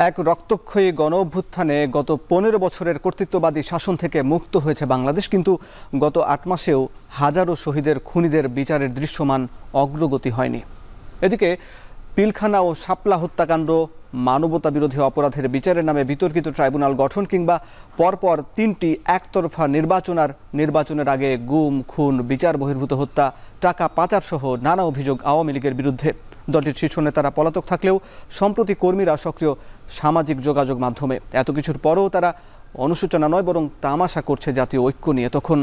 এক রক্তক্ষয়ী গণঅভ্যুত্থানে গত 15 বছরের কর্তৃত্ববাদী শাসন থেকে মুক্ত হয়েছে বাংলাদেশ, কিন্তু গত 8 মাসেও হাজারো শহীদের খুনিদের বিচারের দৃশ্যমান অগ্রগতি হয়নি। এদিকে পিলখানা ও শাপলা হত্যাকাণ্ড, মানবতা বিরোধী অপরাধের বিচারের নামে বিতর্কিত ট্রাইব্যুনাল গঠন কিংবা পরপর 3টি একতরফা নির্বাচনের আগে গুম, খুন, বিচার বহির্ভূত হত্যা, টাকা পাচার সহ নানা অভিযোগ আওয়ামী লীগের বিরুদ্ধে। দলটির শীর্ষ নেতারা পলাতক থাকলেও সম্প্রতি কর্মীরা সক্রিয় সামাজিক যোগাযোগ মাধ্যমে। এত কিছুর পরেও তারা অনুশোচনা নয় বরং তামাশা করছে জাতীয় ঐক্য নিয়ে। তখন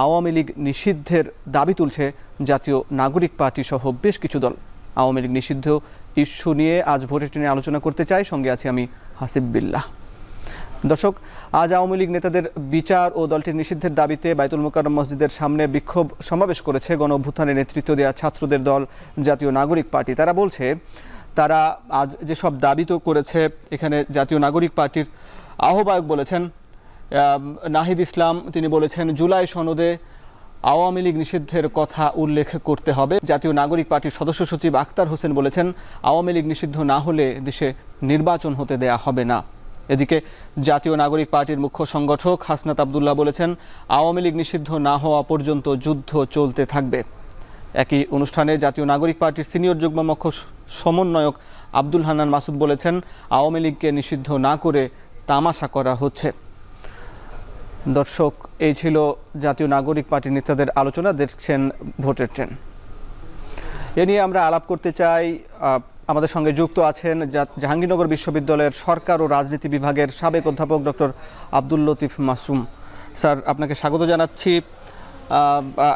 আওয়ামী লীগ নিষিদ্ধের দাবি তুলছে জাতীয় নাগরিক পার্টি সহ বেশ কিছু দল। আওয়ামী লীগ নিষিদ্ধ ইস্যু নিয়ে আজ ভোটের টেনে আলোচনা করতে চাই। সঙ্গে আছি আমি হাসিব বিল্লাহ। দর্শক, আজ আওয়ামী লীগ নেতাদের বিচার ও দলটির নিষিদ্ধের দাবিতে বাইতুল মোকাররম মসজিদের সামনে বিক্ষোভ সমাবেশ করেছে গণ অভ্যুত্থানে নেতৃত্ব দেওয়া ছাত্রদের দল জাতীয় নাগরিক পার্টি। তারা বলছে, তারা আজ যেসব দাবি তো করেছে, এখানে জাতীয় নাগরিক পার্টির আহ্বায়ক বলেছেন নাহিদ ইসলাম, তিনি বলেছেন জুলাই সনদে আওয়ামী লীগ নিষিদ্ধের কথা উল্লেখ করতে হবে। জাতীয় নাগরিক পার্টির সদস্য সচিব আখতার হোসেন বলেছেন আওয়ামী লীগ নিষিদ্ধ না হলে দেশে নির্বাচন হতে দেয়া হবে না। এদিকে জাতীয় নাগরিক পার্টির মুখ্য সংগঠক হাসনাত আবদুল্লাহ বলেছেন আওয়ামী লীগ নিষিদ্ধ না হওয়া পর্যন্ত যুদ্ধ চলতে থাকবে। একই অনুষ্ঠানে জাতীয় নাগরিক পার্টির সিনিয়র যুগ্ম মুখ্য সমন্বয়ক আব্দুল হান্নান মাসুদ বলেছেন আওয়ামী লীগকে নিষিদ্ধ না করে তামাশা করা হচ্ছে। দর্শক, এই ছিল জাতীয় নাগরিক পার্টির নেতাদের আলোচনা। দেখছেন ভোটের ট্রেন। এ নিয়ে আমরা আলাপ করতে চাই। আমাদের সঙ্গে যুক্ত আছেন জাহাঙ্গীরনগর বিশ্ববিদ্যালয়ের সরকার ও রাজনীতি বিভাগের সাবেক অধ্যাপক ডক্টর আব্দুল লতিফ মাসুম। স্যার, আপনাকে স্বাগত জানাচ্ছি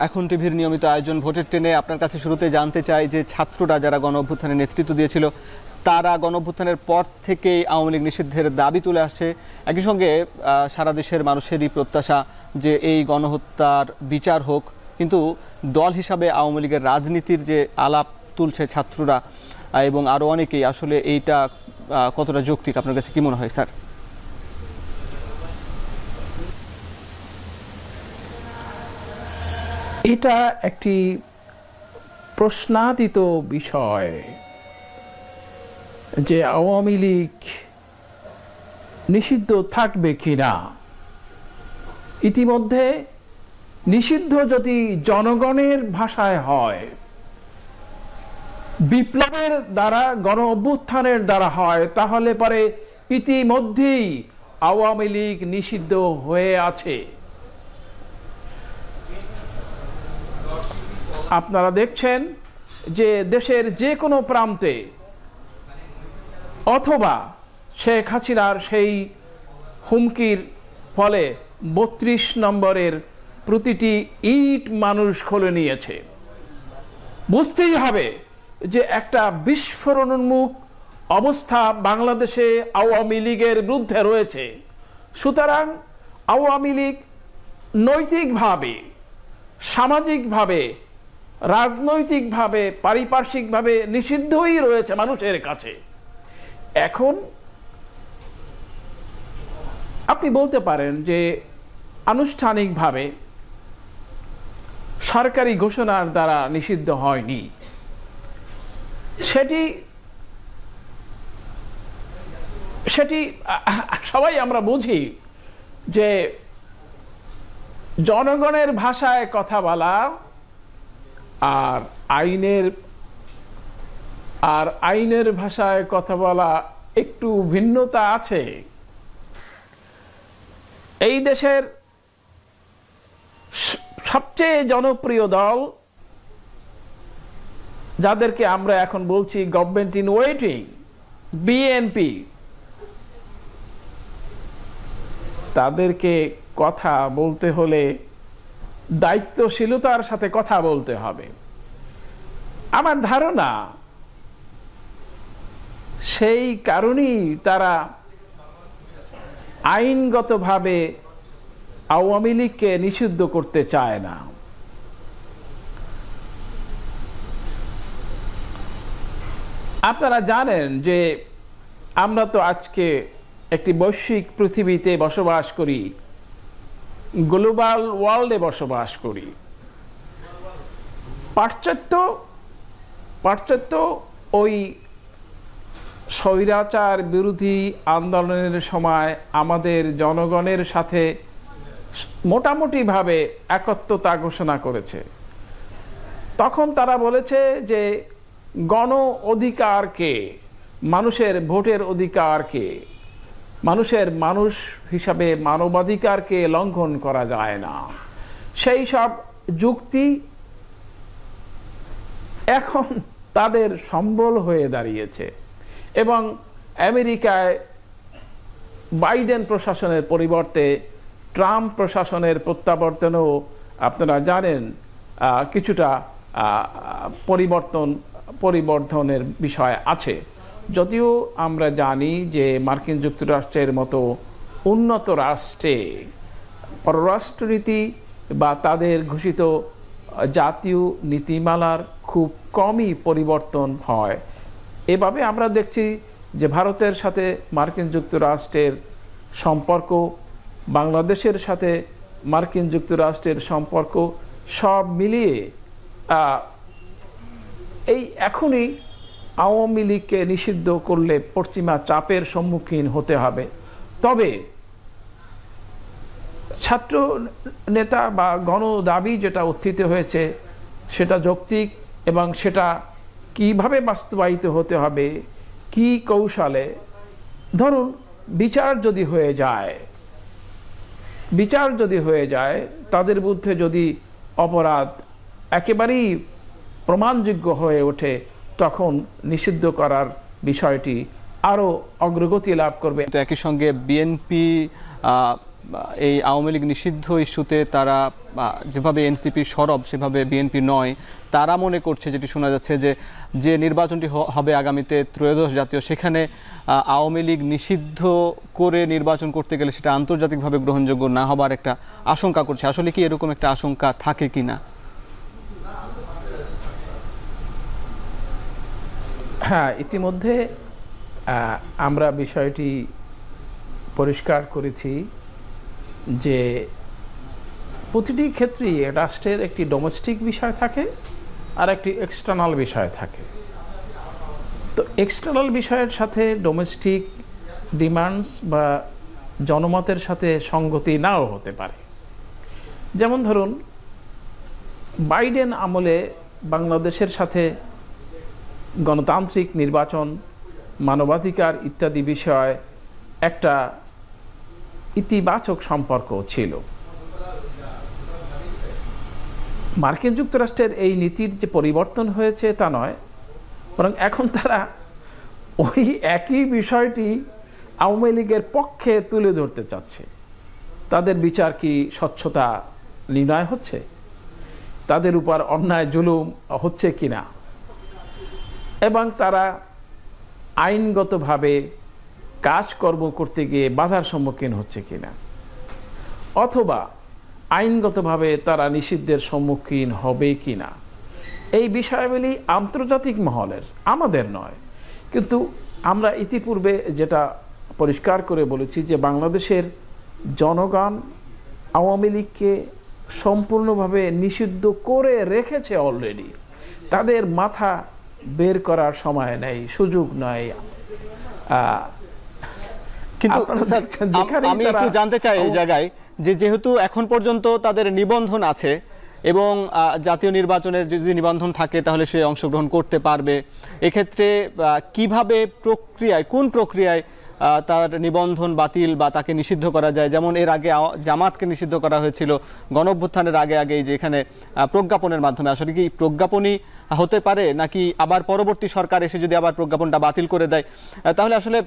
এখন টিভির নিয়মিত আয়োজন ভোটের ট্রেনে। আপনার কাছে শুরুতে জানতে চাই যে ছাত্ররা যারা গণ অভ্যুত্থানে নেতৃত্ব দিয়েছিল, তারা গণ অভ্যুত্থানের পর থেকেই আওয়ামী লীগ নিষিদ্ধের দাবি তুলে আসছে। একই সঙ্গে সারা দেশের মানুষেরই প্রত্যাশা যে এই গণহত্যার বিচার হোক, কিন্তু দল হিসাবে আওয়ামী লীগের রাজনীতির যে আলাপ তুলছে ছাত্ররা এবং আরও অনেকেই, আসলে এইটা কতটা যৌক্তিক আপনার কাছে কি মনে হয় স্যার? এটা একটি প্রশ্নাতীত বিষয় যে আওয়ামী লীগ নিষিদ্ধ থাকবে কিনা। ইতিমধ্যে নিষিদ্ধ যদি জনগণের ভাষায় হয়, বিপ্লবের দ্বারা, গণ অভ্যুত্থানের দ্বারা হয়, তাহলে পরে ইতিমধ্যেই আওয়ামী লীগ নিষিদ্ধ হয়ে আছে। আপনারা দেখছেন যে দেশের যে কোনো প্রান্তে অথবা শেখ হাসিনার সেই হুমকির ফলে 32 নম্বরের প্রতিটি ইট মানুষ খুলে নিয়েছে। বুঝতেই হবে যে একটা বিস্ফোরণোন্মুখ অবস্থা বাংলাদেশে আওয়ামী লীগের বিরুদ্ধে রয়েছে। সুতরাং আওয়ামী লীগ নৈতিকভাবে, সামাজিকভাবে, রাজনৈতিকভাবে, পারিপার্শ্বিকভাবে নিষিদ্ধই রয়েছে মানুষের কাছে। এখন আপনি বলতে পারেন যে আনুষ্ঠানিকভাবে সরকারি ঘোষণার দ্বারা নিষিদ্ধ হয়নি। সেটি সবাই আমরা বুঝি যে জনগণের ভাষায় কথা বলা আর আইনের ভাষায় কথা বলা একটু ভিন্নতা আছে। এই দেশের সবচেয়ে জনপ্রিয় দল, যাদেরকে আমরা এখন বলছি গভর্নমেন্ট ইন ওয়েটিং, বিএনপি, তাদেরকে কথা বলতে হলে দায়িত্বশীলতার সাথে কথা বলতে হবে। আমার ধারণা সেই কারণেই তারা আইনগতভাবে আওয়ামী লীগকে নিষিদ্ধ করতে চায় না। আপনারা জানেন যে আমরা তো আজকে একটি বৈশ্বিক পৃথিবীতে বসবাস করি, গ্লোবাল ওয়ার্ল্ডে বসবাস করি। পাশ্চাত্য ওই স্বৈরাচার বিরোধী আন্দোলনের সময় আমাদের জনগণের সাথে মোটামুটিভাবে একত্রতা ঘোষণা করেছে। তখন তারা বলেছে যে গণ অধিকারকে, মানুষের ভোটের অধিকারকে, মানুষের মানুষ হিসাবে মানবাধিকারকে লঙ্ঘন করা যায় না। সেই সব যুক্তি এখন তাদের সম্বল হয়ে দাঁড়িয়েছে এবং আমেরিকায় বাইডেন প্রশাসনের পরিবর্তে ট্রাম্প প্রশাসনের প্রত্যাবর্তনেও আপনারা জানেন কিছুটা পরিবর্ধনের বিষয় আছে। যদিও আমরা জানি যে মার্কিন যুক্তরাষ্ট্রের মতো উন্নত রাষ্ট্রে পররাষ্ট্রনীতি বা তাদের ঘোষিত জাতীয় নীতিমালার খুব কমই পরিবর্তন হয়। এভাবে আমরা দেখছি যে ভারতের সাথে মার্কিন যুক্তরাষ্ট্রের সম্পর্ক, বাংলাদেশের সাথে মার্কিন যুক্তরাষ্ট্রের সম্পর্ক সব মিলিয়ে এই এখনই আওয়ামী লীগকে নিষিদ্ধ করলে পশ্চিমা চাপের সম্মুখীন হতে হবে। তবে ছাত্র নেতা বা গণ দাবি যেটা উত্থিত হয়েছে সেটা যৌক্তিক এবং সেটা কিভাবে বাস্তবায়িত হতে হবে, কি কৌশলে। ধরুন বিচার যদি হয়ে যায় তাদের বিরুদ্ধে যদি অপরাধ একেবারেই প্রমাণযোগ্য হয়ে ওঠে, তখন নিষিদ্ধ করার বিষয়টি আরও অগ্রগতি লাভ করবে। একই সঙ্গে বিএনপি এই আওয়ামী লীগ নিষিদ্ধ ইস্যুতে তারা যেভাবে এনসিপি সরব সেভাবে বিএনপি নয়। তারা মনে করছে, যেটি শোনা যাচ্ছে, যে নির্বাচনটি হবে আগামীতে ত্রয়োদশ জাতীয়, সেখানে আওয়ামী লীগ নিষিদ্ধ করে নির্বাচন করতে গেলে সেটা আন্তর্জাতিকভাবে গ্রহণযোগ্য না হবার একটা আশঙ্কা করছে। আসলে কি এরকম একটা আশঙ্কা থাকে কিনা? হ্যাঁ, ইতিমধ্যে আমরা বিষয়টি পরিষ্কার করেছি যে প্রতিটি ক্ষেত্রেই রাষ্ট্রের একটি ডোমেস্টিক বিষয় থাকে আর একটি এক্সটার্নাল বিষয় থাকে। তো এক্সটার্নাল বিষয়ের সাথে ডোমেস্টিক ডিমান্ডস বা জনমতের সাথে সঙ্গতি নাও হতে পারে। যেমন ধরুন বাইডেন আমলে বাংলাদেশের সাথে গণতান্ত্রিক নির্বাচন, মানবাধিকার ইত্যাদি বিষয় একটা ইতিবাচক সম্পর্ক ছিল। মার্কিন যুক্তরাষ্ট্রের এই নীতির যে পরিবর্তন হয়েছে তা নয়, বরং এখন তারা ওই একই বিষয়টি আওয়ামী লীগের পক্ষে তুলে ধরতে চাচ্ছে। তাদের বিচার কি স্বচ্ছতা নির্ণয় হচ্ছে, তাদের উপর অন্যায় জুলুম হচ্ছে কিনা, এবং তারা আইনগতভাবে কাজকর্ম করতে গিয়ে বাধার সম্মুখীন হচ্ছে কিনা, অথবা আইনগতভাবে তারা নিষিদ্ধের সম্মুখীন হবে কিনা। এই বিষয়গুলি আন্তর্জাতিক মহলের, আমাদের নয়। কিন্তু আমরা ইতিপূর্বে যেটা পরিষ্কার করে বলেছি যে বাংলাদেশের জনগণ আওয়ামী লীগকে সম্পূর্ণভাবে নিষিদ্ধ করে রেখেছে অলরেডি। তাদের মাথা বের করার সময় নেই, সুযোগ নয়। কিন্তু আমি একটু জানতে চাই এই জায়গায় যে যেহেতু এখন পর্যন্ত তাদের নিবন্ধন আছে এবং জাতীয় নির্বাচনে যদি নিবন্ধন থাকে তাহলে সে অংশগ্রহণ করতে পারবে, এক্ষেত্রে কিভাবে প্রক্রিয়ায়, কোন প্রক্রিয়ায় তার নিবন্ধন বাতিল বা তাকে নিষিদ্ধ করা যায়? যেমন এর আগে জামাতকে নিষিদ্ধ করা হয়েছিল গণঅভ্যুত্থানের আগেই, যে এখানে প্রজ্ঞাপনের মাধ্যমে। আসলে কি প্রজ্ঞাপনই হতে পারে, নাকি আবার পরবর্তী সরকার এসে যদি আবার প্রজ্ঞাপনটা বাতিল করে দেয়, তাহলে আসলে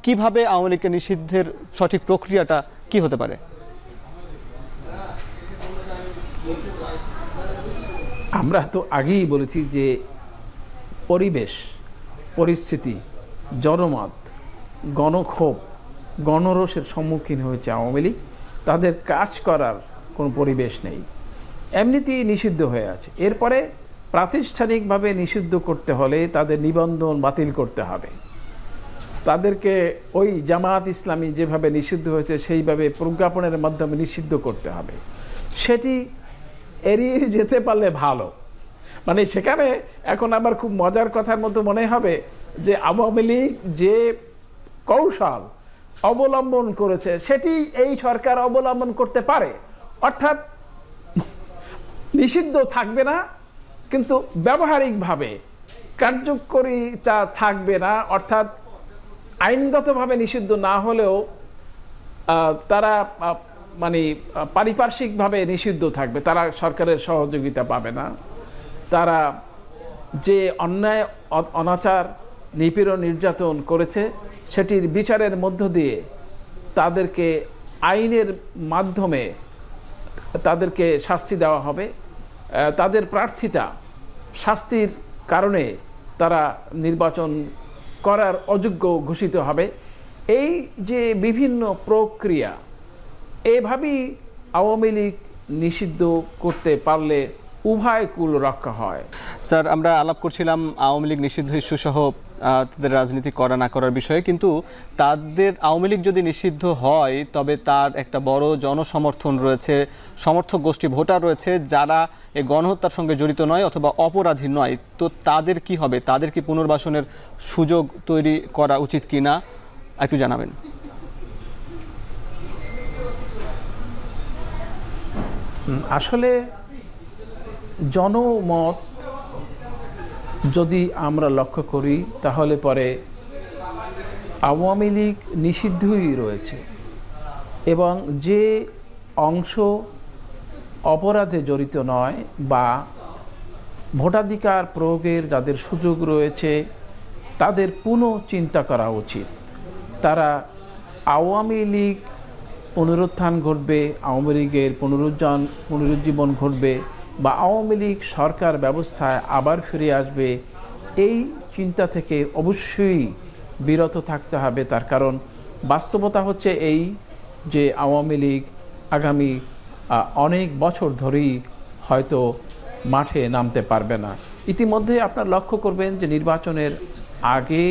কিভাবে আওয়ামী লীগকে নিষিদ্ধের সঠিক প্রক্রিয়াটা কি হতে পারে? আমরা তো আগেই বলেছি যে পরিবেশ, পরিস্থিতি, জনমত, গণক্ষোভ, গণরোষের সম্মুখীন হয়েছে আওয়ামী লীগ। তাদের কাজ করার কোনো পরিবেশ নেই, এমনিতেই নিষিদ্ধ হয়ে আছে। এরপরে প্রাতিষ্ঠানিকভাবে নিষিদ্ধ করতে হলে তাদের নিবন্ধন বাতিল করতে হবে। তাদেরকে ওই জামায়াত ইসলামী যেভাবে নিষিদ্ধ হয়েছে সেইভাবে প্রজ্ঞাপনের মাধ্যমে নিষিদ্ধ করতে হবে। সেটি এড়িয়ে যেতে পারলে ভালো। মানে সেখানে এখন আবার খুব মজার কথার মতো মনে হবে যে আওয়ামী লীগ যে কৌশল অবলম্বন করেছে সেটি এই সরকার অবলম্বন করতে পারে, অর্থাৎ নিষিদ্ধ থাকবে না কিন্তু ব্যবহারিকভাবে কার্যকরিতা থাকবে না, অর্থাৎ আইনগতভাবে নিষিদ্ধ না হলেও তারা মানে পারিপার্শ্বিকভাবে নিষিদ্ধ থাকবে, তারা সরকারের সহযোগিতা পাবে না, তারা যে অন্যায় অনাচার নিপীড়ন নির্যাতন করেছে সেটির বিচারের মধ্য দিয়ে তাদেরকে আইনের মাধ্যমে তাদেরকে শাস্তি দেওয়া হবে, তাদের প্রার্থিতা শাস্তির কারণে তারা নির্বাচন করার অযোগ্য ঘোষিত হবে। এই যে বিভিন্ন প্রক্রিয়া, এভাবেই আওয়ামী লীগ নিষিদ্ধ করতে পারলে উভয় কুল রক্ষা হয়। স্যার, আমরা আলাপ করছিলাম আওয়ামী লীগ নিষিদ্ধ ইস্যু সহ তাদের রাজনীতি করা না করার বিষয়ে, কিন্তু তাদের আওয়ামী লীগ যদি নিষিদ্ধ হয় তবে তার একটা বড় জনসমর্থন রয়েছে, সমর্থক গোষ্ঠী ভোটার রয়েছে যারা এই গণহত্যার সঙ্গে জড়িত নয় অথবা অপরাধী নয়। তো তাদের কি হবে? তাদের কি পুনর্বাসনের সুযোগ তৈরি করা উচিত কিনা একটু জানাবেন। আসলে জনমত যদি আমরা লক্ষ্য করি তাহলে পরে আওয়ামী লীগ নিষিদ্ধই রয়েছে এবং যে অংশ অপরাধে জড়িত নয় বা ভোটাধিকার প্রয়োগের যাদের সুযোগ রয়েছে তাদের পুনঃ চিন্তা করা উচিত। তারা আওয়ামী লীগ পুনরুত্থান ঘটবে, আওয়ামী লীগের পুনরুজ্জীবন ঘটবে বা আওয়ামী লীগ সরকার ব্যবস্থায় আবার ফিরে আসবে, এই চিন্তা থেকে অবশ্যই বিরত থাকতে হবে। তার কারণ বাস্তবতা হচ্ছে এই যে আওয়ামী লীগ আগামী অনেক বছর ধরেই হয়তো মাঠে নামতে পারবে না। ইতিমধ্যে আপনারা লক্ষ্য করবেন যে নির্বাচনের আগে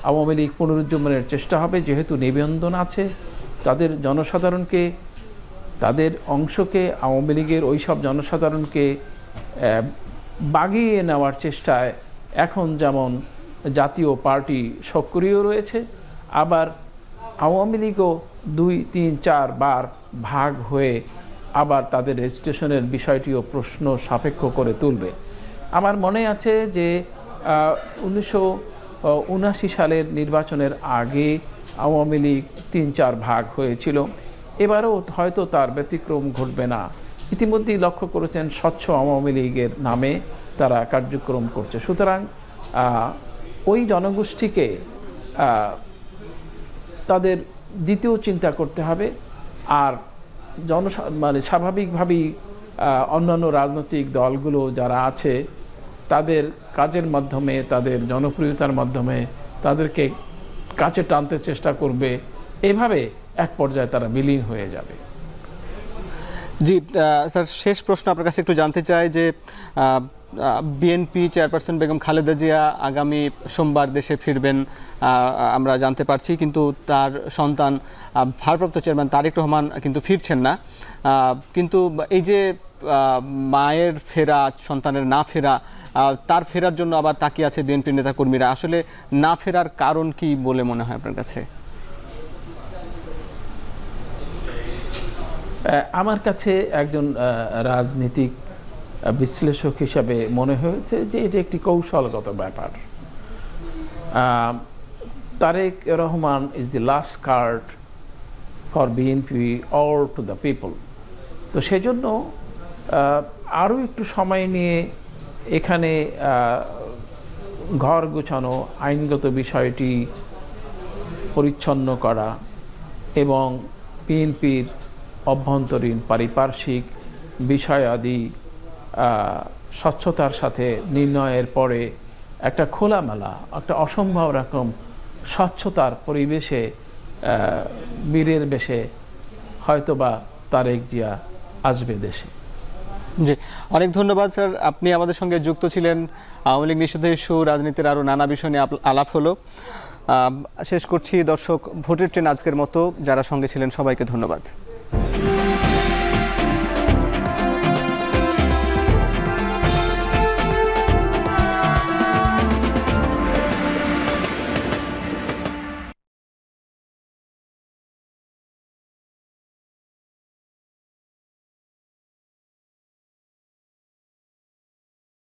আওয়ামী লীগ পুনরুজ্জীবনের চেষ্টা হবে, যেহেতু নিবন্ধন আছে তাদের জনসাধারণকে, তাদের অংশকে, আওয়ামী লীগের ওই সব জনসাধারণকে বাগিয়ে নেওয়ার চেষ্টায় এখন যেমন জাতীয় পার্টি সক্রিয় রয়েছে, আবার আওয়ামী লীগও ২, ৩, ৪ বার ভাগ হয়ে আবার তাদের রেজিস্ট্রেশনের বিষয়টিও প্রশ্ন সাপেক্ষ করে তুলবে। আমার মনে আছে যে 1979 সালের নির্বাচনের আগে আওয়ামী লীগ ৩-৪ ভাগ হয়েছিল, এবারও হয়তো তার ব্যতিক্রম ঘটবে না। ইতিমধ্যেই লক্ষ্য করেছেন স্বচ্ছ আওয়ামী লীগের নামে তারা কার্যক্রম করছে। সুতরাং ওই জনগোষ্ঠীকে তাদের দ্বিতীয় চিন্তা করতে হবে। আর মানে স্বাভাবিকভাবেই অন্যান্য রাজনৈতিক দলগুলো যারা আছে তাদের কাজের মাধ্যমে, তাদের জনপ্রিয়তার মাধ্যমে তাদেরকে কাছে টানতে চেষ্টা করবে, এভাবে এক পর্যায়ে তারা বিলীন হয়ে যাবে। জি স্যার, শেষ প্রশ্ন আপনার কাছে একটু জানতে চাই যে বিএনপি চেয়ারপারসন বেগম খালেদা জিয়া আগামী সোমবার দেশে ফিরবেন আমরা জানতে পারছি, কিন্তু তার সন্তান ভারপ্রাপ্ত চেয়ারম্যান তারেক রহমান কিন্তু ফিরছেন না। কিন্তু এই যে মায়ের ফেরা, সন্তানের না ফেরা, তার ফেরার জন্য আবার তাকিয়ে আছে বিএনপির নেতাকর্মীরা। আসলে না ফেরার কারণ কি বলে মনে হয় আপনার কাছে? আমার কাছে একজন রাজনীতিক বিশ্লেষক হিসাবে মনে হয়েছে যে এটি একটি কৌশলগত ব্যাপার। Tarique Rahman is the last card for BNP or to the people. তো সেজন্য আরও একটু সময় নিয়ে এখানে ঘর গোছানো, আইনগত বিষয়টি পরিচ্ছন্ন করা এবং বিএনপির অভ্যন্তরীণ পারিপার্শ্বিক বিষয়াদি স্বচ্ছতার সাথে নির্ণয়ের পরে একটা খোলামেলা, একটা অসম্ভব রকম স্বচ্ছতার পরিবেশে বীরের বেশে হয়তোবা তারেক জিয়া আসবে দেশে। জি, অনেক ধন্যবাদ স্যার, আপনি আমাদের সঙ্গে যুক্ত ছিলেন। আওয়ামী লীগ নিষিদ্ধ ইস্যু, রাজনীতির আরও নানা বিষয় নিয়ে আলাপ হলো। শেষ করছি দর্শক, ভোটের ট্রেন আজকের মতো। যারা সঙ্গে ছিলেন সবাইকে ধন্যবাদ।